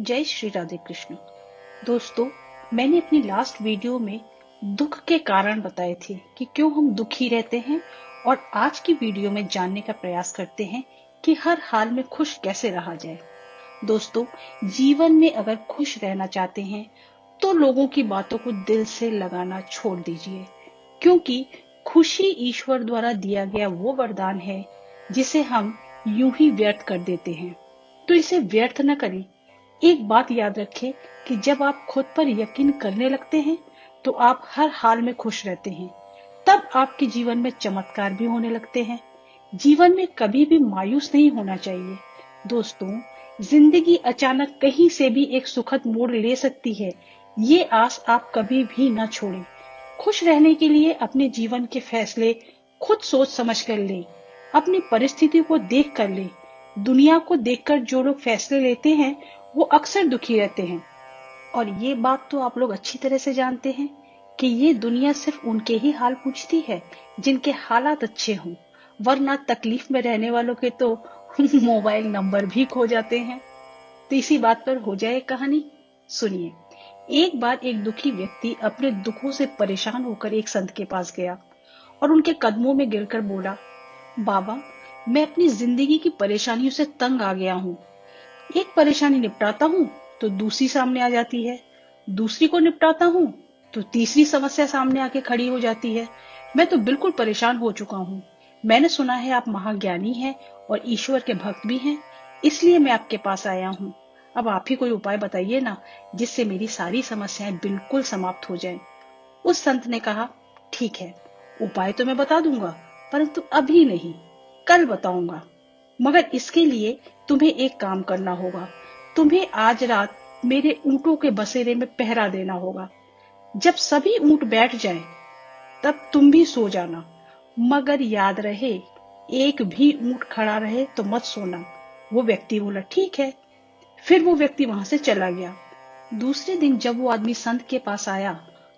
जय श्री राधे कृष्ण। दोस्तों, मैंने अपनी लास्ट वीडियो में दुख के कारण बताए थे कि क्यों हम दुखी रहते हैं, और आज की वीडियो में जानने का प्रयास करते हैं कि हर हाल में खुश कैसे रहा जाए। दोस्तों, जीवन में अगर खुश रहना चाहते हैं तो लोगों की बातों को दिल से लगाना छोड़ दीजिए, क्योंकि खुशी ईश्वर द्वारा दिया गया वो वरदान है जिसे हम यूं ही व्यर्थ कर देते हैं। तो इसे व्यर्थ न करें। एक बात याद रखें कि जब आप खुद पर यकीन करने लगते हैं तो आप हर हाल में खुश रहते हैं। तब आपके जीवन में चमत्कार भी होने लगते हैं। जीवन में कभी भी मायूस नहीं होना चाहिए। दोस्तों, जिंदगी अचानक कहीं से भी एक सुखद मोड़ ले सकती है, ये आस आप कभी भी न छोड़ें। खुश रहने के लिए अपने जीवन के फैसले खुद सोच समझ कर लें। अपनी परिस्थिति को देख कर लें। दुनिया को देखकर जो लोग फैसले लेते हैं वो अक्सर दुखी रहते हैं, और ये बात तो आप लोग अच्छी तरह से जानते हैं कि ये दुनिया सिर्फ उनके ही हाल पूछती है जिनके हालात अच्छे हों, वरना तकलीफ में रहने वालों के तो मोबाइल नंबर भी खो जाते हैं। तो इसी बात पर हो जाए कहानी। सुनिए। एक बार एक दुखी व्यक्ति अपने दुखों से परेशान होकर एक संत के पास गया और उनके कदमों में गिरकर बोला, बाबा, मैं अपनी जिंदगी की परेशानियों से तंग आ गया हूँ। एक परेशानी निपटाता हूँ तो दूसरी सामने आ जाती है, दूसरी को निपटाता हूँ तो तीसरी समस्या सामने आके खड़ी हो जाती है। मैं तो बिल्कुल परेशान हो चुका हूँ। मैंने सुना है आप महाज्ञानी हैं और ईश्वर के भक्त भी हैं, इसलिए मैं आपके पास आया हूँ। अब आप ही कोई उपाय बताइए ना, जिससे मेरी सारी समस्याएं बिल्कुल समाप्त हो जाएं। उस संत ने कहा, ठीक है, उपाय तो मैं बता दूंगा, परंतु अभी नहीं, कल बताऊंगा। मगर इसके लिए तुम्हें एक काम करना होगा। तुम्हें आज रात मेरे ऊंटों के बसेरे में पहरा देना होगा। जब सभी ऊंट बैठ जाएं, तब तुम भी सो जाना। मगर याद रहे, एक भी ऊंट खड़ा रहे तो मत सोना। वो व्यक्ति बोला, ठीक है। फिर वो व्यक्ति वहां से चला गया। दूसरे दिन जब वो आदमी संत के पास आया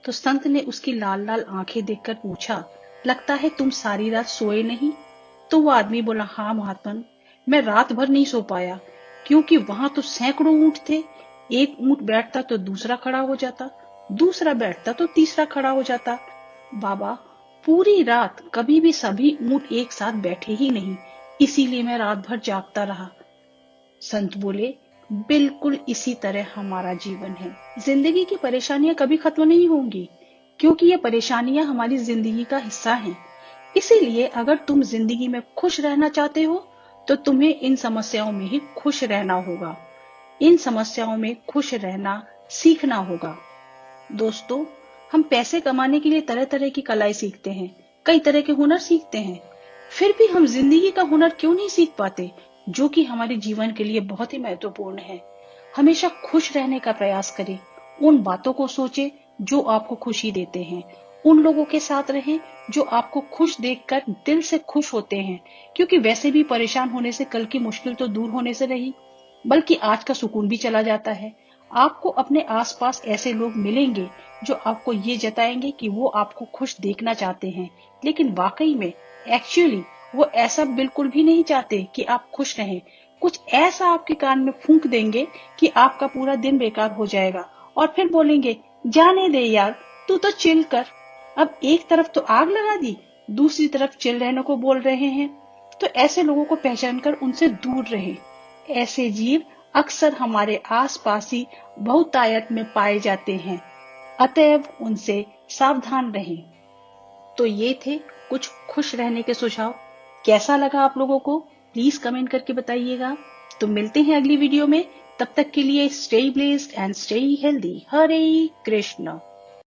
तो संत ने उसकी लाल लाल आंखें देखकर पूछा, लगता है तुम सारी रात सोए नहीं? तो वो आदमी बोला, हाँ महात्मन, मैं रात भर नहीं सो पाया, क्योंकि वहां तो सैकड़ों ऊंट थे। एक ऊंट बैठता तो दूसरा खड़ा हो जाता, दूसरा बैठता तो तीसरा खड़ा हो जाता। बाबा, पूरी रात कभी भी सभी ऊंट एक साथ बैठे ही नहीं, इसीलिए मैं रात भर जागता रहा। संत बोले, बिल्कुल इसी तरह हमारा जीवन है। जिंदगी की परेशानियां कभी खत्म नहीं होंगी, क्योंकि ये परेशानियां हमारी जिंदगी का हिस्सा हैं। इसीलिए अगर तुम जिंदगी में खुश रहना चाहते हो तो तुम्हें इन समस्याओं में ही खुश रहना होगा। इन समस्याओं में खुश रहना सीखना होगा। दोस्तों, हम पैसे कमाने के लिए तरह तरह की कलाएं सीखते हैं, कई तरह के हुनर सीखते हैं, फिर भी हम जिंदगी का हुनर क्यों नहीं सीख पाते, जो कि हमारे जीवन के लिए बहुत ही महत्वपूर्ण है। हमेशा खुश रहने का प्रयास करें। उन बातों को सोचें जो आपको खुशी देते हैं। उन लोगों के साथ रहें जो आपको खुश देखकर दिल से खुश होते हैं, क्योंकि वैसे भी परेशान होने से कल की मुश्किल तो दूर होने से रही, बल्कि आज का सुकून भी चला जाता है। आपको अपने आसपास ऐसे लोग मिलेंगे जो आपको ये जताएंगे कि वो आपको खुश देखना चाहते हैं, लेकिन वाकई में एक्चुअली वो ऐसा बिल्कुल भी नहीं चाहते कि आप खुश रहें। कुछ ऐसा आपके कान में फूंक देंगे कि आपका पूरा दिन बेकार हो जाएगा, और फिर बोलेंगे, जाने दे यार, तू तो चिल कर। अब एक तरफ तो आग लगा दी, दूसरी तरफ चिल रहने को बोल रहे हैं। तो ऐसे लोगों को पहचान कर उनसे दूर रहें। ऐसे जीव अक्सर हमारे आसपास ही बहुतायत में पाए जाते हैं, अतएव उनसे सावधान रहें। तो ये थे कुछ खुश रहने के सुझाव। कैसा लगा आप लोगों को, प्लीज कमेंट करके बताइएगा। तो मिलते हैं अगली वीडियो में। तब तक के लिए stay blessed and stay healthy. Hare Krishna.